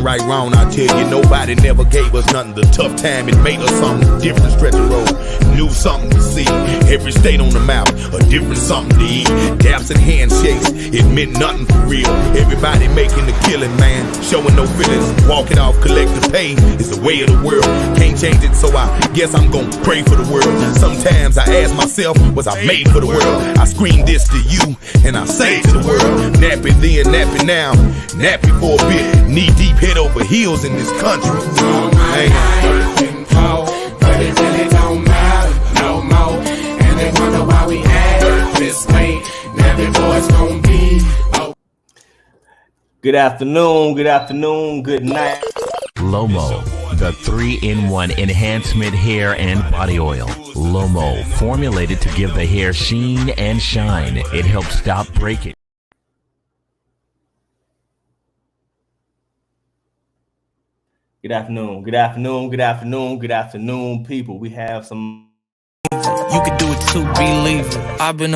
right wrong, I tell you, nobody never gave us nothing. The tough time, it made us something different. Stretch the road, new something to see. Every state on the map, a different something to eat. Daps and handshakes, it meant nothing for real. Everybody making the killing, man, showing no feelings. Walking off, collect the pay, is the way of the world. Can't change it, so I guess I'm gonna pray for the world. Sometimes I ask myself, was I made for the world? I scream this to you, and I say to the world, nappy then, nappy now, nappy for a bit. Knee deep, head over heels in this country. But it really don't matter no more. And they wonder why we act this way. Now the boys gon' be. Good afternoon, good night. Lomo, the 3-in-1 enhancement hair and body oil. Lomo, formulated to give the hair sheen and shine. It helps stop breakage. Good afternoon, people. We have some. You could do it too, believe it. I've been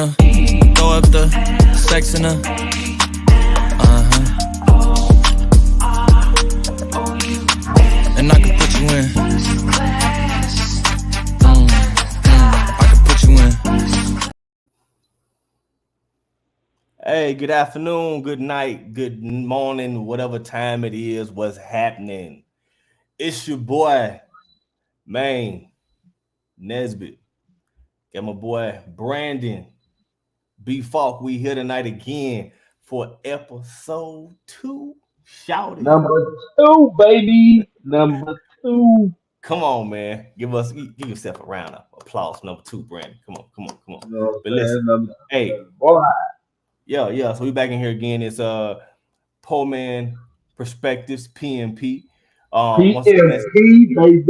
throw up the sex in and I can put you in. I can put you in. Hey, good afternoon, good night, good morning, whatever time it is, what's happening. It's your boy, man, Nesbitt. Got my boy, Brandon B. Falk. We here tonight again for episode 2. Shout it. Number 2, baby. Number 2. Come on, man. Give yourself a round of applause for number 2, Brandon. Come on. No, but listen, hey, boy. Yeah. So we back in here again. It's Poor Man Perspectives, PMP. PMP, baby.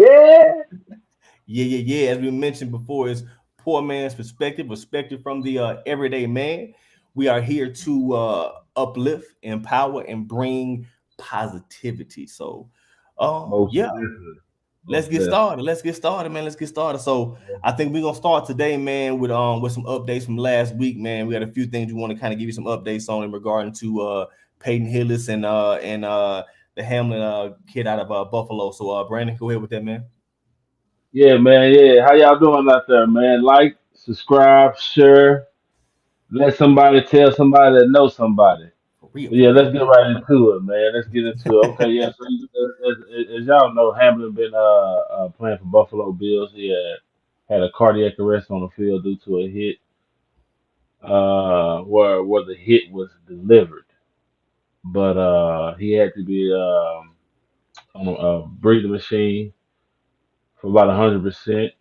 Yeah. As we mentioned before, it's Poor Man's Perspective from the everyday man. We are here to uplift, empower, and bring positivity. So, let's get started. man. So, I think we're gonna start today, man, with some updates from last week, man. We got a few things we want to kind of give you some updates on in regarding to Peyton Hillis and the Hamlin kid out of Buffalo. So, Brandon, go ahead with that, man. Yeah, man. Yeah, how y'all doing out there, man? Like, subscribe, share. Let somebody tell somebody that knows somebody. Yeah, let's get right into it, man. Let's get into it. Okay, yeah. So as y'all know, Hamlin been playing for Buffalo Bills. He had a cardiac arrest on the field due to a hit, where the hit was delivered, but he had to be on a breathing machine for about 100%,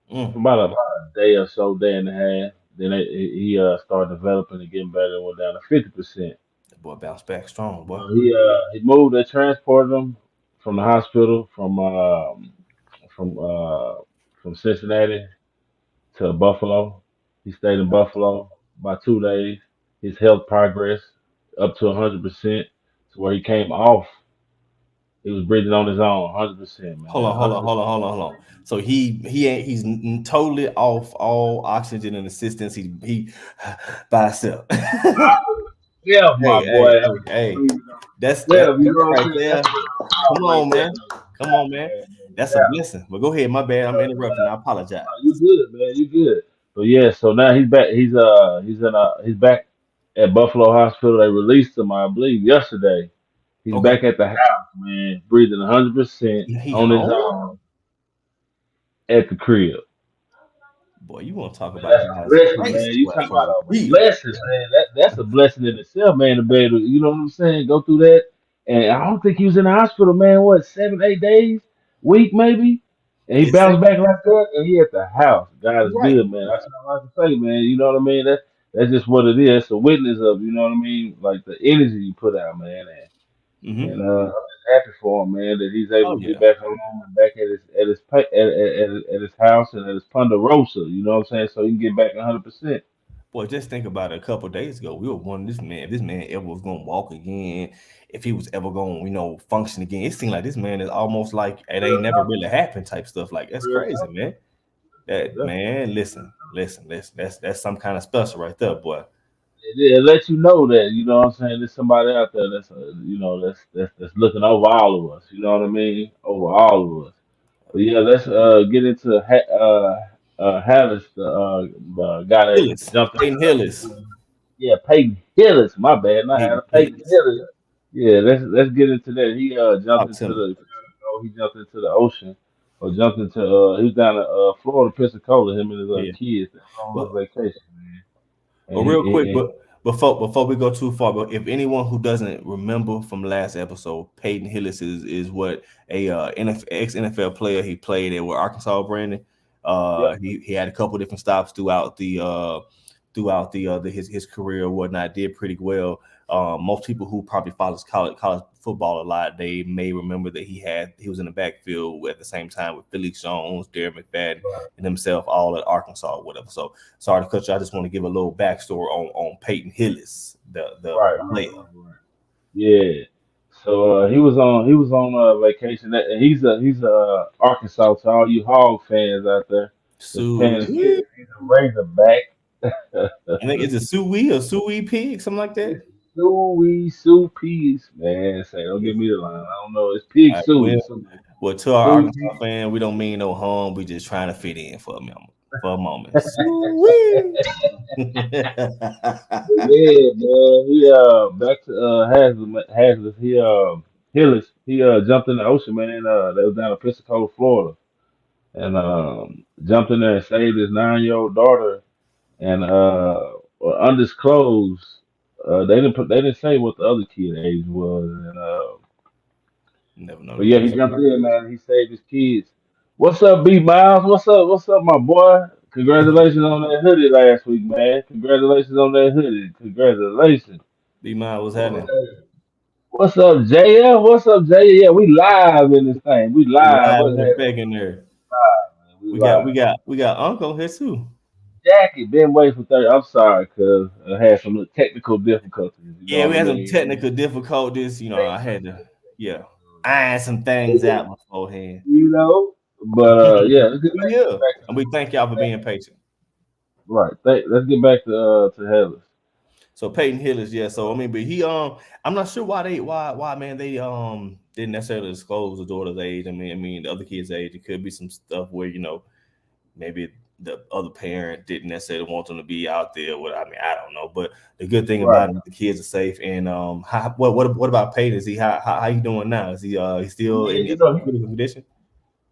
for about a day or so, day and a half. Then he started developing and getting better and went down to 50%. That boy bounced back strong, boy. He moved. They transported him from the hospital from Cincinnati to Buffalo. He stayed in Buffalo about 2 days. His health progressed up to 100%, to where he came off. He was breathing on his own, 100%. Man. Hold on. So he's totally off all oxygen and assistance. He by himself. Yeah, my boy. Hey, that's right there. Come on, man. That's a blessing. But go ahead, my bad. I'm interrupting. I apologize. You good, man. You good. But yeah, so now he's back. He's back at Buffalo Hospital. They released him, I believe, yesterday. He's back at the house, man, breathing 100% on his own at the crib. Boy, you want to talk about a blessing, man. You talk about a blessing, man. That's a blessing in itself, man, to be able to, you know what I'm saying, go through that. And I don't think he was in the hospital, man, 7, 8 days, week maybe? And he bounced back like that, and he at the house. God is good, man. That's what I like to say, man. You know what I mean? That's just what it is. It's a witness of, you know what I mean, like the energy you put out, man. And I'm just happy for him, man, that he's able to get back home and back at his house and at his Ponderosa. You know what I'm saying? So he can get back 100%. Boy, just think about it. A couple of days ago, we were wondering if this man ever was going to walk again, if he was ever going to, function again. It seemed like this man is almost like it ain't never really happened type stuff. Like, that's crazy, man. Man, listen. That's some kind of special right there, boy. it lets you know that, you know what I'm saying, there's somebody out there that's that's looking over all of us. You know what I mean? Over all of us. But yeah, let's get into Hallis, the guy that Hillis, jumped into Peyton Hillis, yeah, Peyton Hillis. My bad, not Peyton Hallis, Peyton Hillis. Hillis. Yeah, let's get into that. He jumped Talk to into me. he jumped into the ocean, or jumped into he was down at Florida, Pensacola. Him and his Yeah. kids. They were But on vacation, man. But And real quick, he but before we go too far, but if anyone who doesn't remember from last episode, Peyton Hillis is what a ex NFL player. He played at Arkansas, Brandon. yep, He had a couple different stops throughout his career or whatnot. Did pretty well. Most people who probably follows college football a lot, they may remember that he was in the backfield at the same time with Felix Jones, Darren McFadden, right, and himself, all at Arkansas or whatever. So sorry to cut you. I just want to give a little backstory on Peyton Hillis, the right, player. right. Yeah. So he was on vacation. He's a Arkansas. To all you Hog fans out there that's paying Sue, attention, he's a Razorback. I think it's a Suey or Suey pig, something like that. It's Suey Sue Peas, man. Say, don't Yeah. give me the line. I don't know. It's Pig All right, Suey. Suey. well, to our Suey Arkansas Pig. fan, we don't mean no harm. We just trying to fit in for a moment. Suey. But yeah, man. He back to Hazlitt. Hillis. He jumped in the ocean, man. They was down in Pensacola, Florida, and jumped in there and saved his 9-year-old daughter. And undisclosed, they didn't say what the other kid age was. And Never know but the yeah, he age. jumped in, man. He saved his kids. What's up, B Miles? What's up? What's up, my boy? Congratulations on that hoodie last week, man. Congratulations on that hoodie. Congratulations. Be mine, what's happening? What's up, JF? What's up, JF? Yeah, we live in this thing. We We live. live What's in happening, effect in there. man? We live. We got Uncle here too. Jackie been waiting for 30. I'm sorry, cuz I had some little technical difficulties. You know Yeah, what we I had some mean? technical difficulties. You know, I had to, yeah, iron some things out beforehand. You know, but yeah, let's get We back, here, back to and we thank y'all for being patient. right. Let's get back to Heather. So Peyton Hillis, yeah. So I mean, but I'm not sure why man they didn't necessarily disclose the daughter's age. I mean the other kid's age. It could be some stuff where maybe the other parent didn't necessarily want them to be out there. I don't know. But the good thing Right. about it, the kids are safe. And what about Peyton? Is he how you doing now? Is he still Yeah, in you his know, critical condition?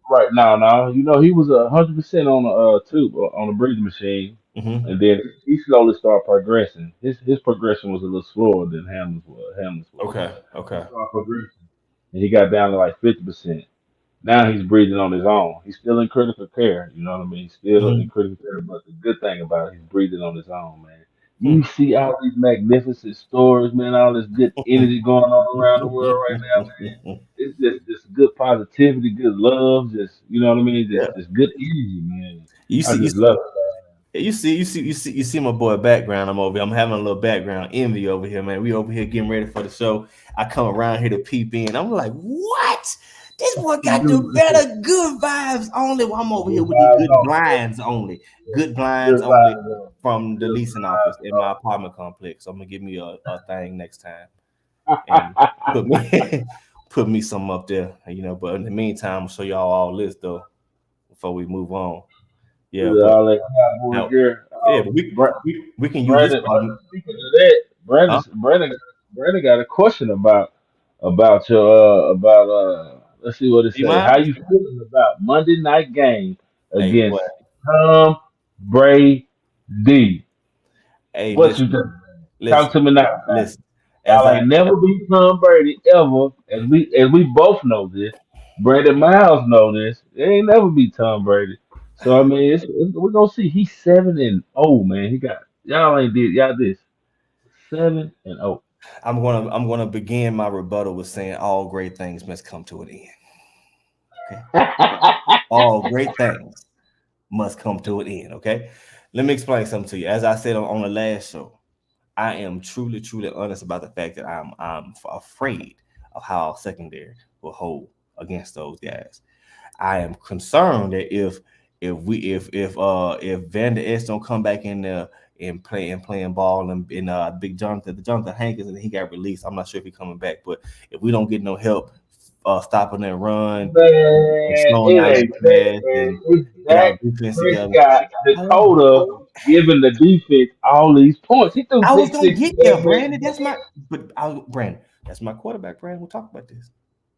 right now, you know, he was 100% on the tube on the breathing machine, Mm-hmm. and then he slowly started progressing. His progression was a little slower than Hamlin's was. Hamlin's was, Okay. but he Okay. started progressing, and he got down to like 50%. Now he's breathing on his own. He's still in critical care. You know what I mean? He's still in Mm-hmm. critical care. But the good thing about it, he's breathing on his own, man. Hmm. You see all these magnificent stories, man. All this good energy going on around the world right now, man. It's just good positivity, good love. Just you know what I mean? Yeah. Just good energy, man. You I see, you just love You see my boy background. I'm having a little background envy over here, man. We over here getting ready for the show. I come around here to peep in. I'm like, what? This boy got the it. better good vibes only. Well, I'm over here Good with the vibes good on, blinds only. Good blinds good only vibes on, from the good leasing office in vibes my apartment complex. So I'm gonna give me a thing next time and put me put me some up there, But in the meantime, I'll show y'all all this though before we move on. Yeah, with but all that cowboy now, gear. yeah, but we can use this Brandon, part. speaking of that, Huh? Brandon got a question about your let's see what it See say. How mine? you feeling about Monday night game Hey, boy. against Tom Brady? Hey, What you listen, think? Talk listen, to me now. listen. As Y'all I ain't never beat Tom Brady ever, as we both know this. Brandon Miles know this. They ain't never beat Tom Brady. So I mean, we're gonna see. He's 7-0, man. He got y'all ain't did y'all this 7-0. I'm gonna begin my rebuttal with saying all great things must come to an end. Okay. All great things must come to an end. Okay. Let me explain something to you. As I said on the last show, I am truly, truly honest about the fact that I'm afraid of how our secondary will hold against those guys. I am concerned that if Van Der Esch don't come back and playing ball and Big Jonathan Hankins, and he got released. I'm not sure if he's coming back, but if we don't get no help stopping that run and Man, slowing it down ain't that that, pass man. and It's get our Dak defense together. Prescott, Hold on. Dakota, giving the defense all these points. He threw I was pick gonna six. get there, Brandon. Brandon. That's my quarterback, Brandon. We'll talk about this.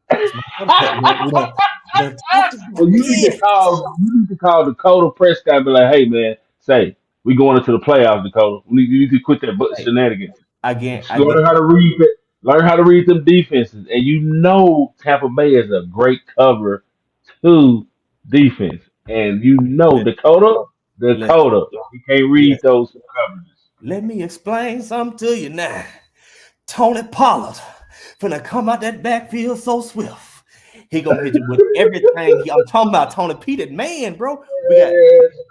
That's my quarterback. We don't talk Well, about this. you need to call Dakota Prescott and be like, hey man, say we going into the playoffs, Dakota. You need to quit that Hey, shenanigans. I get Learn how to read it. Learn how to read them defenses, and you know Tampa Bay is a great cover two defense, and you know listen, listen, Dakota, he can't read listen. those coverages. Let me explain something to you now. Tony Pollard finna come out that backfield so swift. He gonna hit you with everything. I'm talking about Tony P, that man, bro. We got,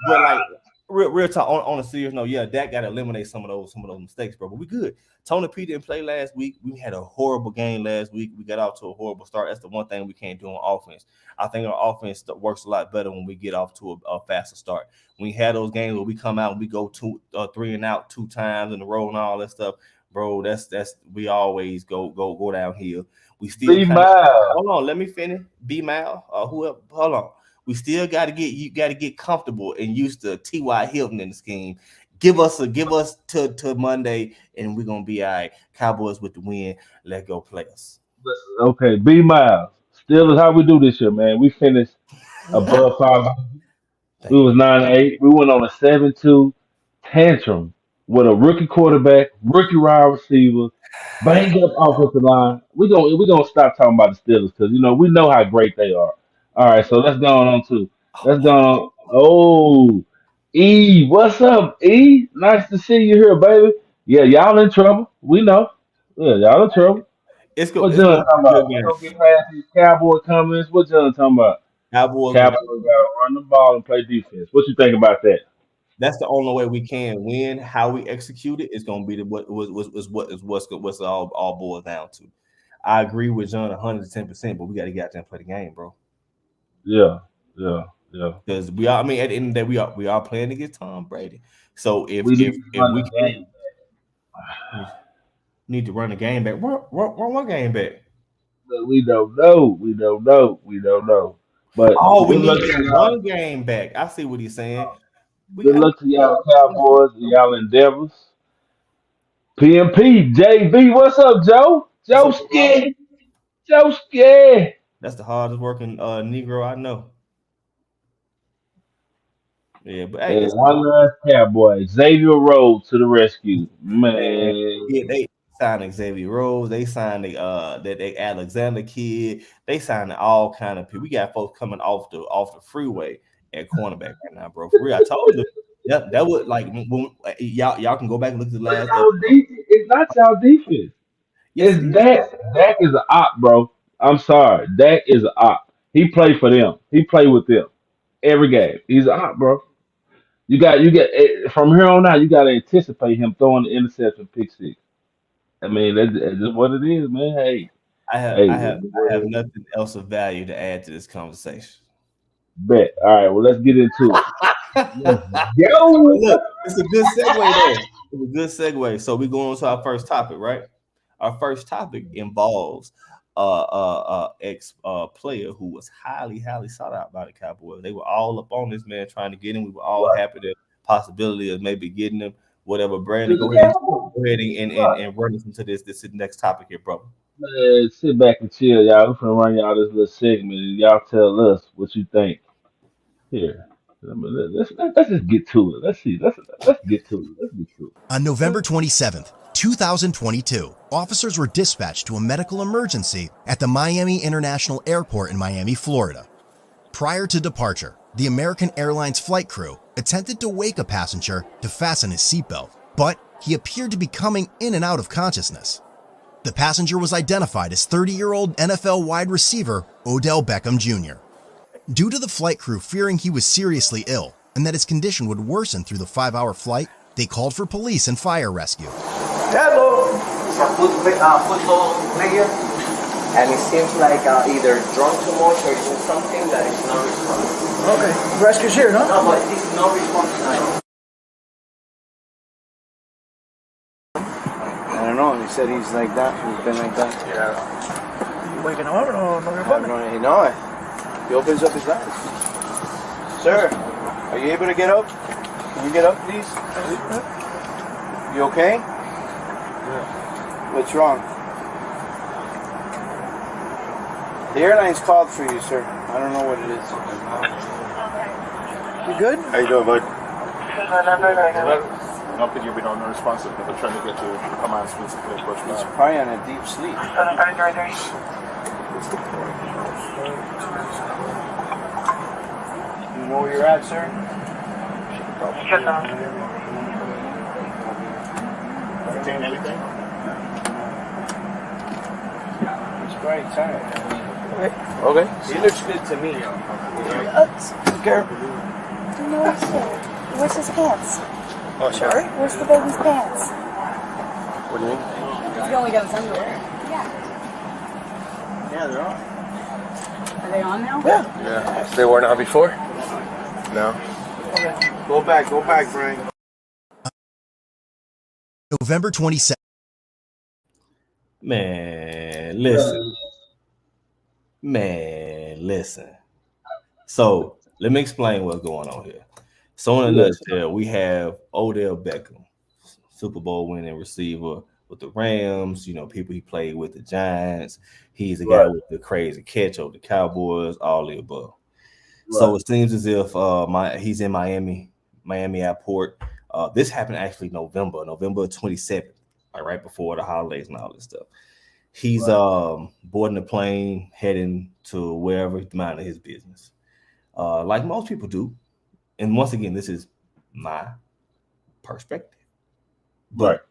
but like real talk on a serious note, yeah, Dak got to eliminate some of those mistakes, bro. But we good. Tony P didn't play last week. We had a horrible game last week. We got off to a horrible start. That's the one thing we can't do on offense. I think our offense works a lot better when we get off to a faster start. When we had those games where we come out and we go 3 and out 2 times in a row and all that stuff, bro, that's we always go downhill. We still Be kind of mild. hold on. Let me finish. B Mal or whoever. Hold on. We still got to get comfortable and used to T.Y. Hilton in the scheme. Give us to Monday, and we're gonna be all right. Cowboys with the win. Let go, players. Okay, be mild. Still is how we do this year, man. We finished above 500. We Thank you. was 9-8. We went on a 7-2 tantrum with a rookie quarterback, rookie wide receiver, banged up offensive line. We gonna stop talking about the Steelers because we know how great they are. All right, so let's go on to Oh let's boy. go on. Oh, E, what's up, E? Nice to see you here, baby. Yeah, y'all in trouble. We know. Yeah, y'all in trouble. It's What gonna John be talking a good about? We game. gonna get past these Cowboy comments. What John talking about? Cowboys gonna. Cowboys gotta run the ball and play defense. What you think about that? That's the only way we can win. How we execute it is gonna be what's all boils down to. I agree with John 110%, but we got to get out there and play the game, bro. Yeah, yeah, yeah. Because we are. I mean, at the end of the day, we are playing against Tom Brady. So if We need if to if run we the can game. need to run the game back, run one game back. But we don't know. We don't know. We don't know. But Oh, we good luck need to that y'all. run game back. I see what he's saying. We Good got luck to y'all Cowboys and y'all endeavors. PMP, JB, what's up, Joe? what's Joe up, bro? scared. Joe scared. That's the hardest working Negro I know. Yeah, but hey, And it's one last Cowboy, Xavier Rhodes to the rescue. man. Yeah, Man, they signed Xavier Rose. They signed that they Alexander kid. They signed all kind of people. We got folks coming off the freeway at cornerback right now, bro. For real, I told you. That would like when, y'all can go back and look at the it's last y'all episode. defense. It's not y'all defense. Yes, it It's is. Dak. Dak is an op, bro. I'm sorry. Dak is an op. He played for them. He played with them every game. He's an op, bro. You get from here on out. You got to anticipate him throwing the interception, pick six. I mean, that's just what it is, man. Hey, I have hey, I have I have nothing else of value to add to this conversation. bet. All right, well, let's get into it. Let's go. Look, it's a good segue though. It's a good segue. So we go on to our first topic, right? Our first topic involves ex player who was highly sought out by the Cowboys. They were all up on this man trying to get him. We were all happy the possibility of maybe getting him. Whatever, Brandon, To the go ahead and run us into this next topic here, brother. Man, sit back and chill, y'all. We're gonna run y'all this little segment, and y'all tell us what you think. Here, let's just get to it. Let's see. Let's get to it. Let's get to it. On November 27th, 2022, officers were dispatched to a medical emergency at the Miami International Airport in Miami, Florida. Prior to departure, the American Airlines flight crew attempted to wake a passenger to fasten his seatbelt, but he appeared to be coming in and out of consciousness. The passenger was identified as 30-year-old NFL wide receiver Odell Beckham Jr. Due to the flight crew fearing he was seriously ill and that his condition would worsen through the 5-hour flight, they called for police and fire rescue. Hello. It's a football player, and it seems like either drunk too much or doing something that is not responsible. Okay, rescue's here, no? No, but this is not responsible. know him. He said he's like that. He's been like that. Yeah. You waking him up or no? No, he opens up his eyes. Sir, are you able to get up? Can you get up, please? You okay? Yeah. What's wrong? The airline's called for you, sir. I don't know what it is. You good? How you doing, bud? No, could you be non-responsive? But trying to get to command suite to push He's back. probably on a deep sleep. You know where you're at, sir? Contain anything? He's probably tired. Okay. He looks good to me. Care. No, where's his pants? Oh, sorry? Where's the baby's pants? What do you mean? He only got his underwear. Yeah. Yeah, they're on. Are they on now? Yeah. They weren't on before? No. Okay. Go back, Brian. November 22nd. Man, listen. So let me explain what's going on here. So in a nutshell, we have Odell Beckham, Super Bowl winning receiver with the Rams. You know, people he played with the Giants. He's the guy with the crazy catch over the Cowboys, all the above. So it seems as if he's in Miami Airport. This happened actually November 27th, right before the holidays and all this stuff. He's boarding the plane, heading to wherever he's minding his business, like most people do. And once again, this is my perspective. But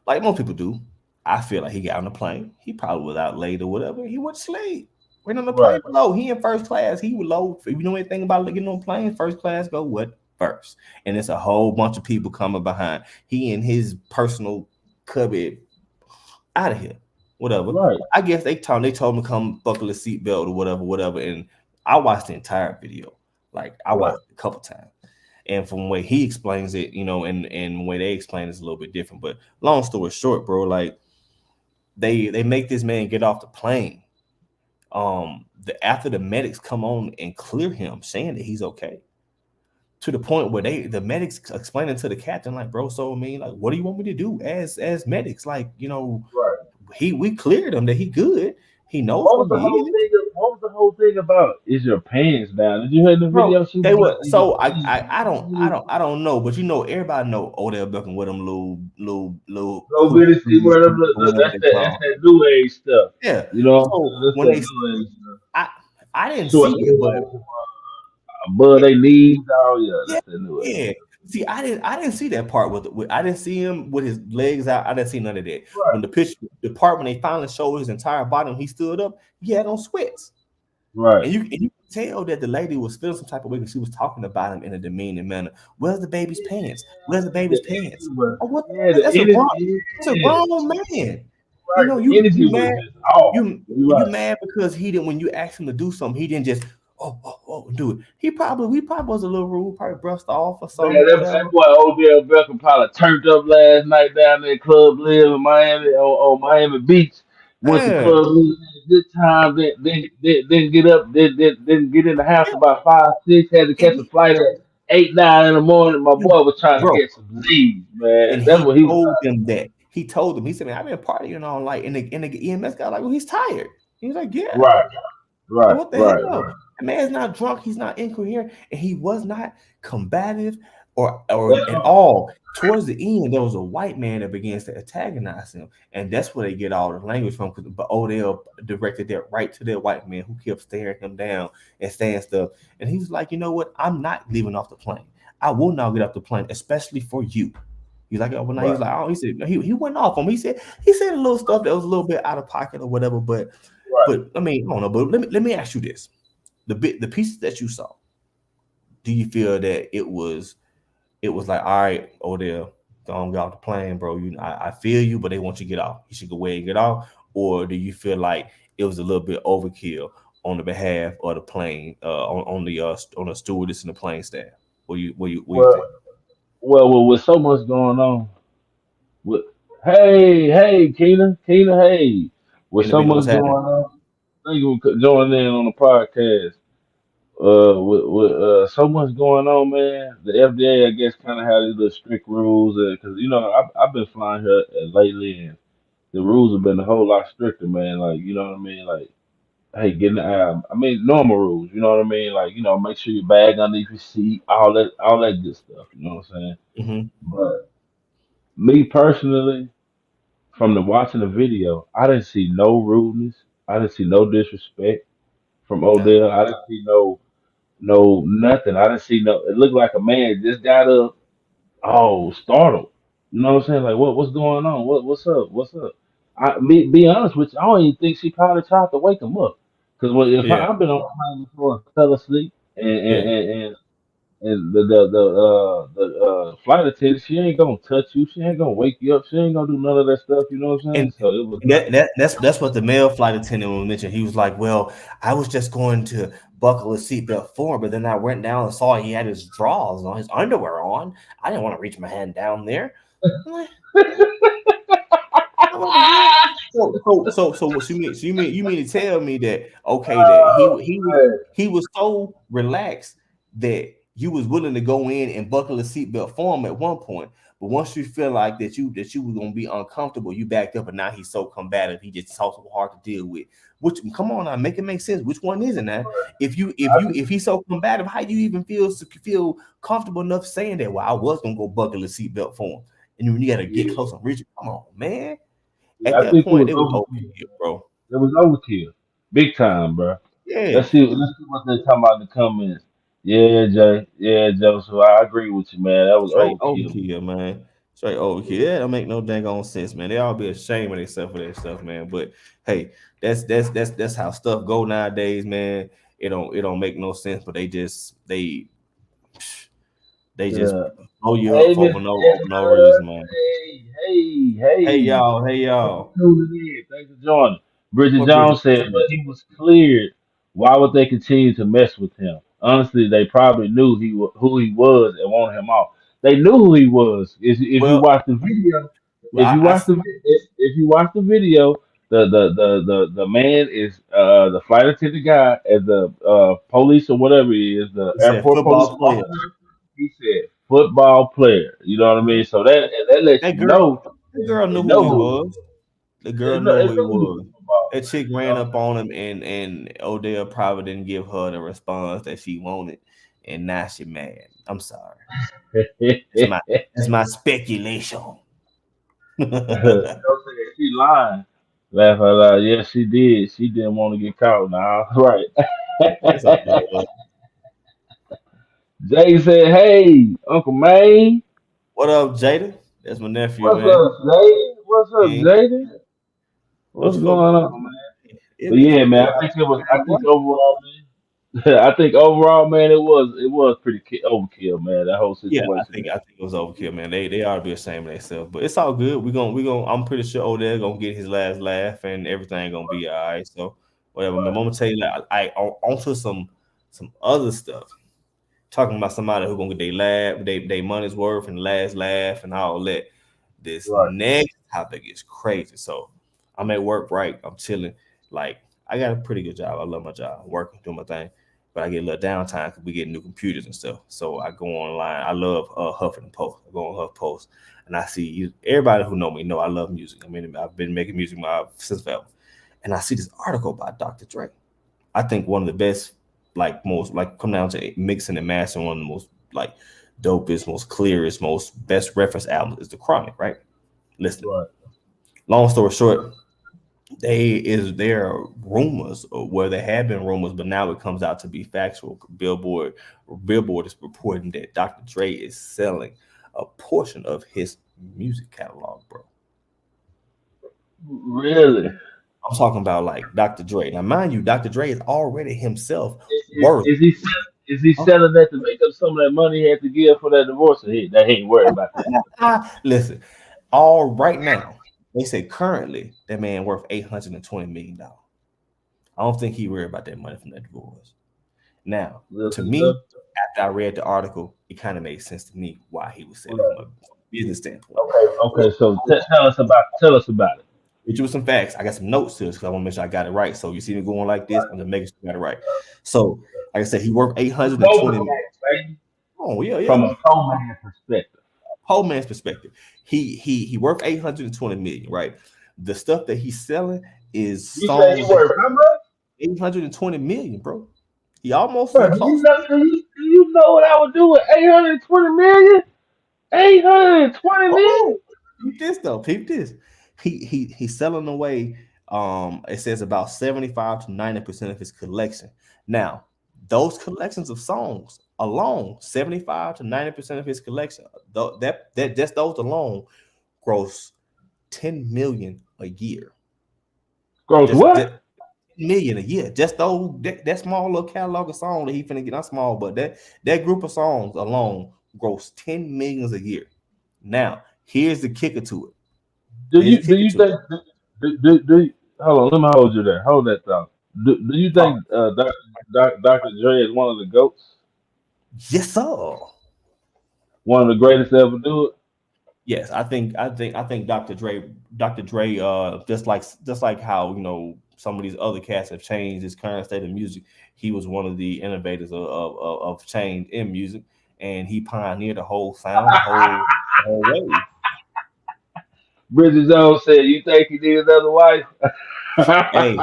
like most people do, I feel like he got on the plane. He probably was out late or whatever. He went to sleep. Went on the plane below. He in first class. He was low. If you know anything about getting on plane, first class go what? First. And it's a whole bunch of people coming behind. He and his personal cubby out of here. Whatever. Right. I guess they told him to come buckle a seatbelt or whatever. And I watched the entire video. Like I watched it a couple times. And from the way he explains it, you know, and the way they explain it's a little bit different. But long story short, bro, like they make this man get off the plane. After the medics come on and clear him, saying that he's okay, to the point where the medics explaining to the captain, like, bro, so I mean, like, what do you want me to do as medics? Like, you know, we cleared him that he good. He knows what was the whole thing about? Is your pants down? Did you hear the video? They were so I don't know, but you know, everybody know Odell Beckham with them little bitty that's that new age stuff. Yeah, you know, so when I didn't see it, but above they knees, that's the new age. Yeah. See, I didn't see that part with I didn't see him with his legs out. I didn't see none of that. When the part when they finally showed his entire body when he stood up, he had on sweats. Right. And you can tell that the lady was feeling some type of way because she was talking about him in a demeaning manner. Where's the baby's pants? Where's the baby's pants? Oh, what? That's a grown man. Right. You know, you mad. You mad because he didn't, when you asked him to do something, he didn't just do it. We probably was a little rude, probably brushed off or something. Yeah, that's why Odell Beckham probably turned up last night down there at Club Live in Miami or Miami Beach. Went to Club Live, good time. Then get up, then get in the house about 5, 6. Had to catch a flight at 8, 9 in the morning. My boy was trying to get some Z's, man. And that's what he told them that. He told them. He said, "Man, I've been partying all night." And the EMS guy like, "Well, he's tired." He was like, "Yeah, right." Like, what the hell? The man's not drunk. He's not incoherent, and he was not combative or at all. Towards the end, there was a white man that begins to antagonize him, and that's where they get all the language from. But Odell directed that right to that white man who kept staring him down and saying stuff. And he was like, "You know what? I'm not leaving off the plane. I will not get off the plane, especially for you." He's like, "Oh, well, he was like, oh," he said, he went off on him. He said a little stuff that was a little bit out of pocket or whatever, but I mean, I don't know. But let me ask you this: the pieces that you saw, do you feel that it was like, all right, Odell, don't get off the plane, bro? I feel you, but they want you to get off. You should go away and get off. Or do you feel like it was a little bit overkill on the behalf of the plane, on the stewardess and the plane staff? What you think? Well, with so much going on, Hey, Keena, hey. With In the so video, what's much going happening? on, thank you for joining in on the podcast. With so much going on, man. The FDA, I guess, kind of had these little strict rules, because I've been flying here lately, and the rules have been a whole lot stricter, man. Like, you know what I mean? Like, hey, getting the I mean, normal rules. You know what I mean? Like, make sure your bag underneath your seat, all that good stuff. You know what I'm saying? Mm-hmm. But me personally, from the watching the video, I didn't see no rudeness. I didn't see no disrespect from Nah. Odell. I didn't see no nothing. I didn't see no. It looked like a man just got up, startled. You know what I'm saying? Like, what's going on? What's up? What's up? Be honest with you, I don't even think she probably tried to wake him up. Because if Yeah. I've been on a plane before and fell asleep, Yeah. and the flight attendant, she ain't gonna touch you. She ain't gonna wake you up. She ain't gonna do none of that stuff. You know what I'm saying? And So it was like, that's what the male flight attendant was mentioned. He was like, "Well, I was just going to buckle his seatbelt for him, but then I went down and saw he had his drawers on, his underwear on. I didn't want to reach my hand down there." I'm like, what the heck? So what you mean? So you mean to tell me that okay, that man. he was so relaxed that you was willing to go in and buckle a seatbelt for him at one point, but once you feel like that you was gonna be uncomfortable, you backed up, and now he's so combative, he just so hard to deal with. Which come on now, make it make sense. Which one is it now? If he's so combative, how do you even feel comfortable enough saying that? Well, I was gonna go buckle a seatbelt for him, and then you got to get Yeah, close and reach it. Come on, man. yeah, At I that think it point, was it was overkill. overkill, bro. It was overkill, big time, bro. Yeah, Let's see what they talking about in the comments. Yeah, Jay. Yeah, Joseph. I agree with you, man. That was straight overkill. overkill, man. Straight overkill. Yeah, don't make no dang on sense, man. They all be ashamed of themselves for that stuff, man. But hey, that's how stuff go nowadays, man. It don't make no sense, but they just Yeah. blow you up Hey, for Miss over no Edna. reason, man. Hey Hey. y'all, hey Thanks for y'all. tuning in. Thanks for joining. Bridget What Bridget? Jones said, but he was cleared. Why would they continue to mess with him? Honestly, they probably knew who he was and wanted him off. They knew who he was. If you Well, watch the video, well, if you watch the video, the man is the flight attendant guy at the police or whatever he is, the he said airport police football player. officer. He said football player. You know what I Mhm. mean? So that lets That you girl, know that girl they knew who know he who was. The girl it, knew it who he know he was was. a football That chick player. You ran know? up on him, and Odell probably didn't give her the response that she wanted, and now she mad. I'm sorry. That's my that's my speculation. That's Don't say she lying. Laugh out loud. Yes, she did. She didn't want to get caught. Nah, right. all good. Jay said, "Hey, Uncle May, What up, Jada? That's my nephew, what's man. up, Jay? What's up, Yeah. Jaden? What What's you folk going doing, on, man?" man? But It's yeah, man, been I think overall, man, I think overall, man, it was pretty overkill, man. That whole Yeah, situation, man. I think it was overkill, man. They ought to be ashamed of themselves, but it's all good. We gonna. I'm pretty sure Odell gonna get his last laugh, and everything gonna be all right. So whatever, man. I'm gonna tell you that onto some other stuff. Talking about somebody who gonna get their they money's worth and last laugh and all that. This Right, next topic is crazy. So I'm at work, right? I'm chilling. Like I got a pretty good job. I love my job, working, doing my thing. But I get a little downtime because we get new computers and stuff. So I go online. I love Huffing Post. I go on Huff Post and I see everybody who know me know I love music. I mean, I've been making music since forever. And I see this article by Dr. Dre. I think one of the best, like most, like come down to mixing and mastering, one of the most like dopest, most clearest, most best reference albums is The Chronic, right? Listen, right, long story short, there are rumors, or where there have been rumors, but now it comes out to be factual. Billboard is reporting that Dr. Dre is selling a portion of his music catalog, bro. really. I'm talking about like Dr. Dre. Now, mind you, Dr. Dre is already himself Is, worth. is he is he selling that to make up some of that money he had to give for that divorce? Or he ain't worried about that. Listen, all right now, they say currently that man worth $820 million. I don't think he worried about that money from that divorce. Now, Little to too little. me, after I read the article, it kind of made sense to me why he was selling from Right. a business standpoint. Okay. So tell us about it. Hit you with some facts. I got some notes to this because I want to make sure I got it right. So you see me going like this, I'm just making sure I got it right. So, like I said, he worked 820 million. Oh, yeah. From a poor man's perspective. Whole man's perspective. He worked 820 million, right? The stuff that he's selling is songs. You say he worth how much? 820 million, bro. He almost Bro, do you know what I would do with 820 million? 820 million? Peep this though. Peep this. He's selling away. It says about 75 to 90% of his collection. Now, those collections of songs alone, 75 to 90% of his collection, that just those alone gross 10 million a year. Gross what? 10 million a year. Just those that small little catalog of songs that he finna get, not small, but that group of songs alone gross 10 millions a year. Now, here's the kicker to it. Do you think hold on, let me hold you there. Hold that thought. Do you think Dr. Dre is one of the GOATs? Yes, sir. One of the greatest to ever do it? Yes, I think Dr. Dre, just like how, you know, some of these other cats have changed his current state of music. He was one of the innovators of change in music, and he pioneered the whole sound, the whole way. Bridget Jones said, "You think he need another wife?" Hey,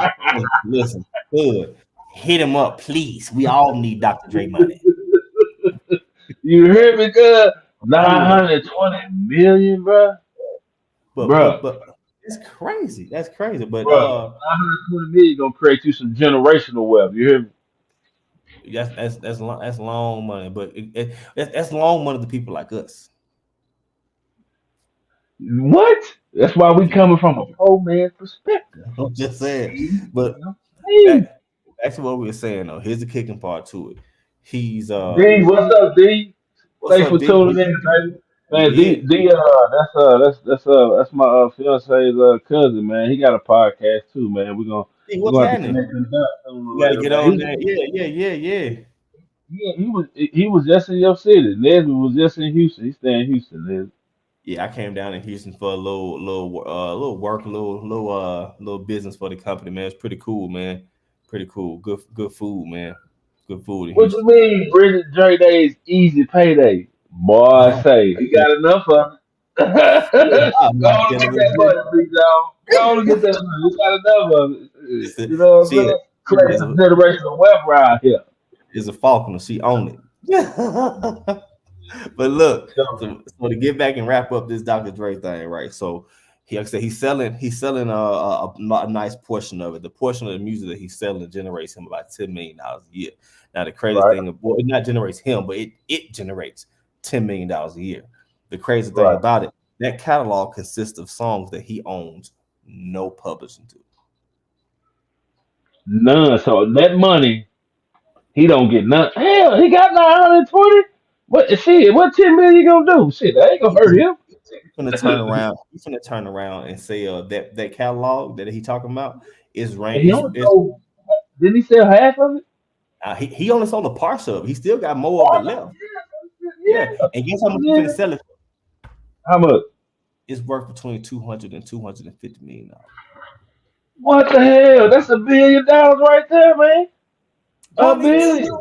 listen, good. Hit him up, please. We all need Dr. Dre money. You hear me, good? 920 million, bro. But it's crazy. That's crazy. But 920 million gonna create you some generational wealth. You hear me? That's long money, but that's long money to people like us. What? That's why we coming from a poor man's perspective. I'm just saying. But back to what we were saying though. Here's the kicking part to it. He's D, what's up, D? Thanks for tuning in, baby. Man, D, that's my fiance's cousin, man. He got a podcast too, man. We're gonna have to connect them dots. You gotta get on there. Yeah. Yeah, he was just in your city. Leslie was just in Houston. He stay in Houston, Leslie. Yeah, I came down in Houston for a little work, a little business for the company, man. It's pretty cool, man. Pretty cool. Good food, man. Good food. What you mean, Bridget Dre Day's easy payday? Boy, I say he got enough of it. Go on and get that money, big dog. Go on and get that money. He got enough of it. You know what I'm saying? Create some generational wealth right here. Is a Falconer. She owned it. But look, so to get back and wrap up this Dr. Dre thing, right? So like I said, he's selling a nice portion of it. The portion of the music that he's selling generates him about $10 million a year. Now the crazy thing, it not generates him, but it generates $10 million a year. The crazy thing about it, that catalog consists of songs that he owns no publishing to. None. So that money, he don't get none. Hell, he got 920. What 10 million you gonna do? Shit, that ain't gonna hurt him. He's gonna turn around and say that catalog that he talking about is ranked. Didn't he sell half of it? He only sold a part of it. He still got more of it left. Yeah. And guess how much he's gonna sell it for? How much? It's worth between 200 and 250 million. What the hell? That's $1 billion right there, man. $1 billion.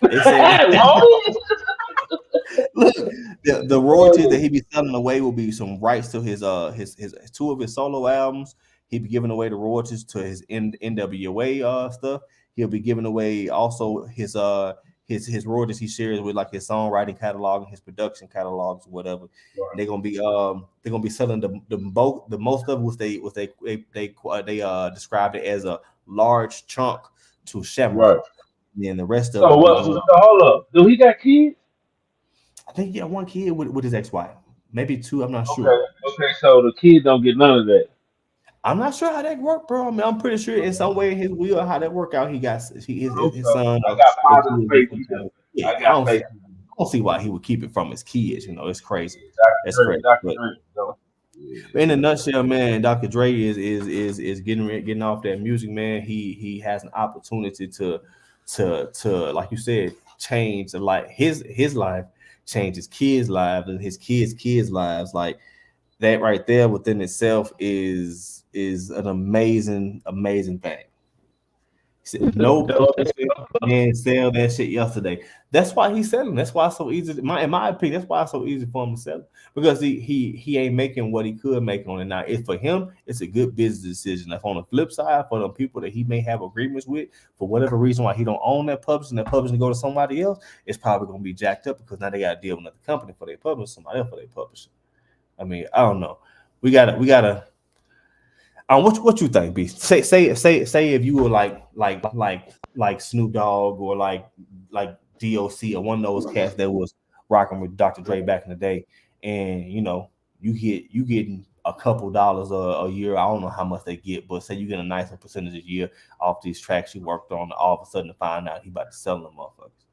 They say, look, the royalties that he be selling away will be some rights to his two of his solo albums. He'll be giving away the royalties to his NWA stuff. He'll be giving away also his royalties he shares with like his songwriting catalog and his production catalogs or whatever. Right. And they're gonna be selling the most of which they described it as a large chunk to Shamrock. Right. And the rest of so hold up. Do he got kids? I think one kid with his ex-wife. Maybe two, I'm not sure. Okay, so the kid don't get none of that. I'm not sure how that worked, bro. I mean, I'm pretty sure in some way in his will how that worked out. He got his son. I got positive faith. Yeah, I don't see why he would keep it from his kids. You know, it's crazy. That's crazy. But in a nutshell, man, Dr. Dre is getting off that music, man. He has an opportunity to like you said, change his life, change his kids' lives and his kids' lives. Like that right there within itself is an amazing thing. No person can sell that shit yesterday. That's why he's selling. That's why it's so easy. In my opinion, that's why it's so easy for him to sell it, because he ain't making what he could make on it now. If for him, it's a good business decision. If on the flip side, for the people that he may have agreements with, for whatever reason why he don't own that publishing, that publishing go to somebody else, it's probably gonna be jacked up because now they got to deal with another company for their publishing, somebody else for their publishing. I mean, I don't know. We gotta. What you think, B? Say if you were like Snoop Dogg or like DOC or one of those cats that was rocking with Dr. Dre back in the day, and you getting a couple dollars a year. I don't know how much they get, but say you get a nice percentage a year off these tracks you worked on. All of a sudden, to find out he about to sell them motherfuckers,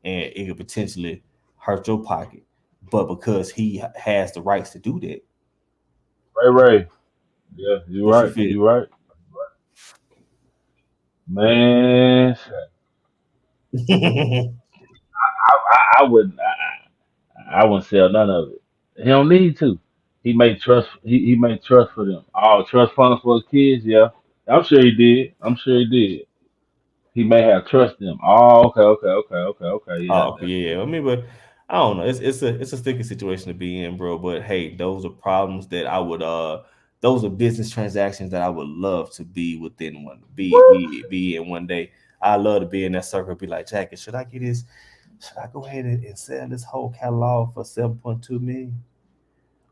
and it could potentially hurt your pocket. But because he has the rights to do that, Ray. Yeah, you're what you right. feel? You're right. Man, I wouldn't. I wouldn't sell none of it. He don't need to. He made trust. He made trust for them. All trust funds for his kids. Yeah, I'm sure he did. I'm sure he did. He may have trust them. Oh, okay. Yeah, Oh, okay, yeah. I mean, but I don't know. It's a sticky situation to be in, bro. But hey, those are problems that I would those are business transactions that I would love to be within one be in one day. I love to be in that circle. Be like, Jackie, should I get this? Should I go ahead and sell this whole catalog for 7.2 million,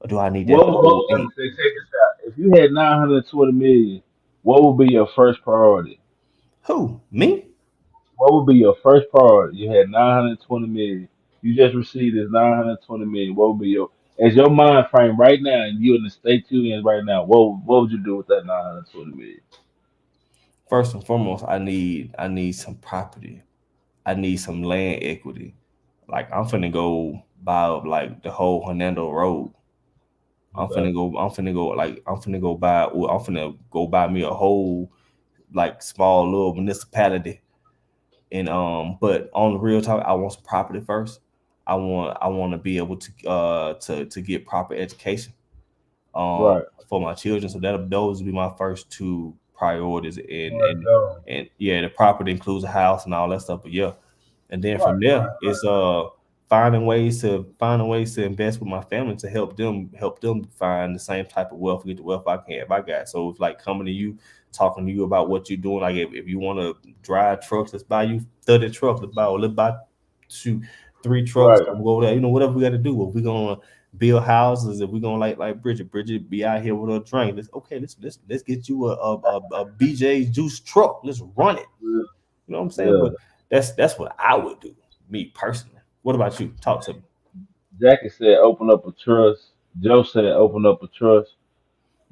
or do I need that what whole eight? check this out. If you had 920 million, what would be your first priority? Who, me? What would be your first priority? You had 920 million. You just received this 920 million. What would be your, as your mind frame right now, and you in the state you in right now? What would you do with that 920 million? First and foremost, I need some property. I need some land equity. Like I'm finna go buy up like the whole Hernando Road. Okay. I'm finna go buy. Well, I'm finna go buy me a whole like small little municipality. And but on the real talk, I want some property first. I want to be able to get proper education Right. for my children. So that those would be my first two priorities. And Right. and and yeah, the property includes a house and all that stuff. But yeah, and then Right. from there it's finding ways to invest with my family to help them find the same type of wealth, get the wealth I got. So it's like coming to you, talking to you about what you're doing. Like if you want to drive trucks, let's buy you 30 trucks. Let's buy two, three trucks. Right. I'm go there. Whatever we got to do. If we're gonna build houses, if we're gonna like Bridget be out here with her drink. Let's get you a BJ's juice truck. Let's run it. Yeah. You know what I'm saying? Yeah. But that's what I would do, me personally. What about you? Talk to me. Jackie said open up a trust. Joe said open up a trust.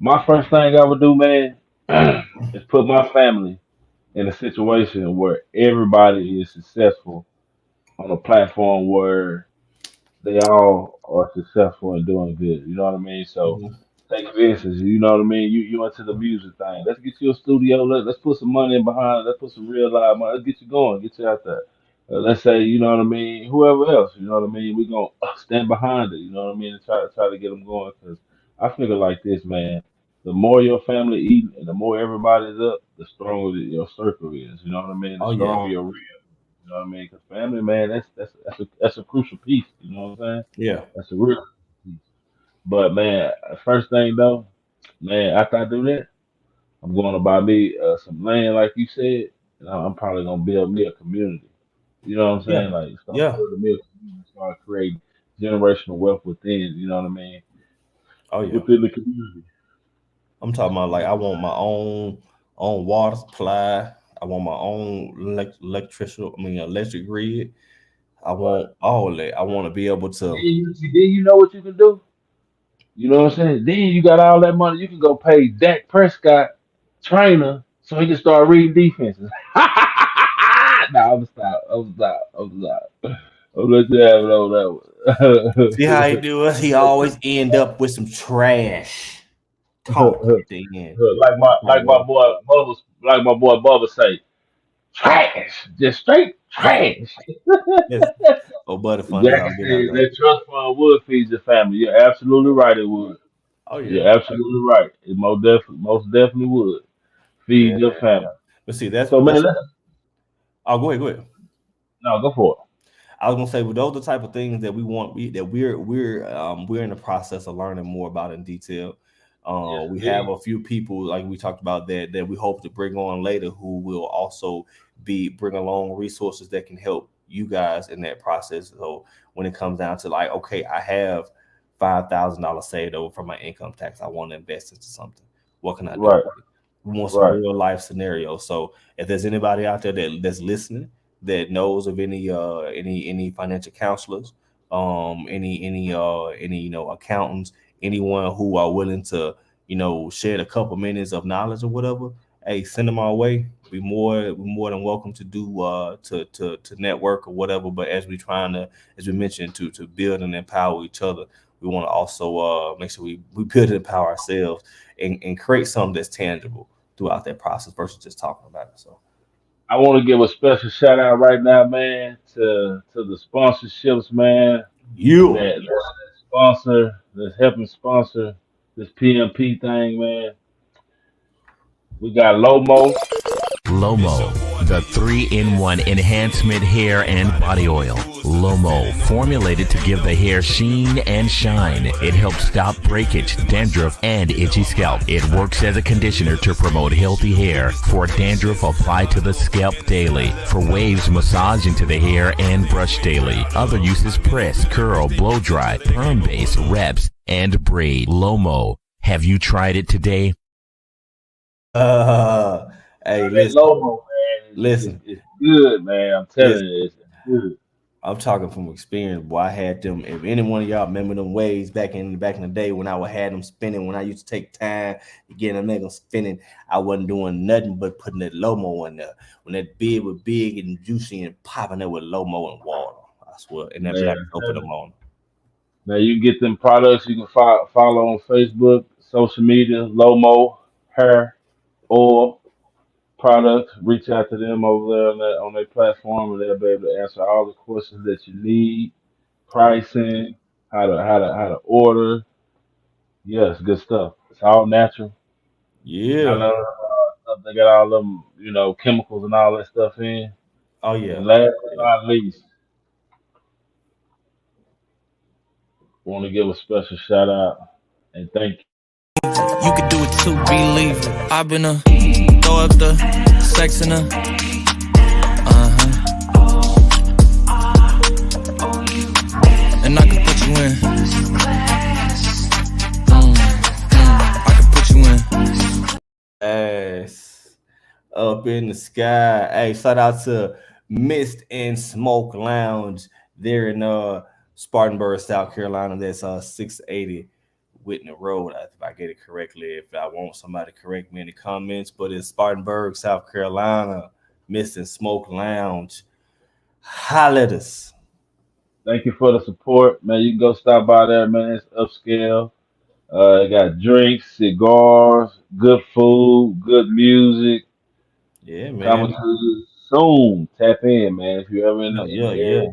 My first thing I would do, man, is put my family in a situation where everybody is successful on a platform where they all are successful and doing good. You know what I mean? So Mhm. take for instance, you know what I mean? You into the music thing. Let's get you a studio. Let's put some money in behind it. Let's put some real live money. Let's get you going. Get you out there. Let's say, you know what I mean, whoever else, you know what I mean, we're going to stand behind it, you know what I mean, and try to get them going. Because I figure like this, man, the more your family eat and the more everybody's up, the stronger your circle is, you know what I mean, the Oh yeah, stronger your real, you know what I mean, because family, man, that's a crucial piece, you know what I'm saying? yeah, That's a real piece. But, man, first thing, though, man, after I do that, I'm going to buy me some land, like you said, and I'm probably going to build me a community. You know what I'm yeah, saying? Like start yeah. building me a community, start creating generational wealth within. You know what I mean? Oh yeah. Within the community. I'm talking about like I want my own water supply. I want my own electric grid. I Right. want all that. I want to be able to. Then you know what you can do. You know what I'm saying? Then you got all that money. You can go pay Dak Prescott trainer so he can start reading defenses. Nah, I'm stop. I'm stop. I'm stop. I'm let you have it on See how he that do us? He always end up with some trash talk one. at the end. like my Like, bro, boy Bubba say, trash, just straight trash. Yes. Oh, Buddy Fund is Jackie all said getting out though. that trust fund would feed your family. You're absolutely right. It would. Oh You're yeah. absolutely right. It most definitely would feed Yeah. your family. But see, that's So man, that's. let's Oh, go ahead. Go ahead. no go for it. I was gonna say, well, those are the type of things that we want. We're in the process of learning more about in detail. Yes, We have indeed. a few people like we talked about that we hope to bring on later, who will also bring along resources that can help you guys in that process. So when it comes down to like, okay, I have $5,000 saved over from my income tax, I want to invest into something. What can I do? Right, We want some right. real life scenarios. So if there's anybody out there that's listening that knows of any financial counselors, any accountants, anyone who are willing to share a couple minutes of knowledge or whatever, hey, send them our way. We're more than welcome to do to network or whatever. But as we mentioned, to build and empower each other, we want to also make sure we build and empower ourselves and create something that's tangible throughout that process versus just talking about it. So I want to give a special shout out right now, man, to the sponsorships, man. you That sponsor that's helping sponsor this PMP thing, man. We got Lomo. Lomo, the 3-in-1 enhancement hair and body oil. Lomo, formulated to give the hair sheen and shine. It helps stop breakage, dandruff, and itchy scalp. It works as a conditioner to promote healthy hair. For dandruff, apply to the scalp daily. For waves, massage into the hair and brush daily. Other uses: press, curl, blow dry, perm base, reps, and braid. Lomo. Have you tried it today? uh hey, That listen, Lomo, man, listen. it's good, man. I'm telling Listen, you, it's good. I'm talking from experience, boy. I had them. If any one of y'all remember them waves back in the day when I would had them spinning, when I used to take time to get them niggas spinning, I wasn't doing nothing but putting that Lomo in there. When that beard was big and juicy and popping it with Lomo and water, I swear, and that Man, black I'm soap in telling the you. morning. Now you can get them products. You can follow on Facebook, social media, Lomo Hair Oil Products. Reach out to them over there on their platform, and they'll be able to answer all the questions that you need. Pricing, how to order. Yes, good stuff. It's all natural. Not Yeah. none of stuff. They got all them, chemicals and all that stuff in. Oh And yeah. last but Yeah. not least, want to give a special shout out and thank you. You could do it too, believe it. I've been a throw up the sex in a and I can put you in. I can put you in. Ass up in the sky. Hey, shout out to Mist and Smoke Lounge there in Spartanburg, South Carolina. That's 680 Whitney Road. If I get it correctly. If I want somebody to correct me in the comments, but it's Spartanburg, South Carolina. Mist and Smoke Lounge. Holla at us. Thank you for the support, man. You can go stop by there, man. It's upscale. They got drinks, cigars, good food, good music. Yeah, Coming man. to you soon. Tap in, man. If you're ever Yeah, in yeah, the yeah. area,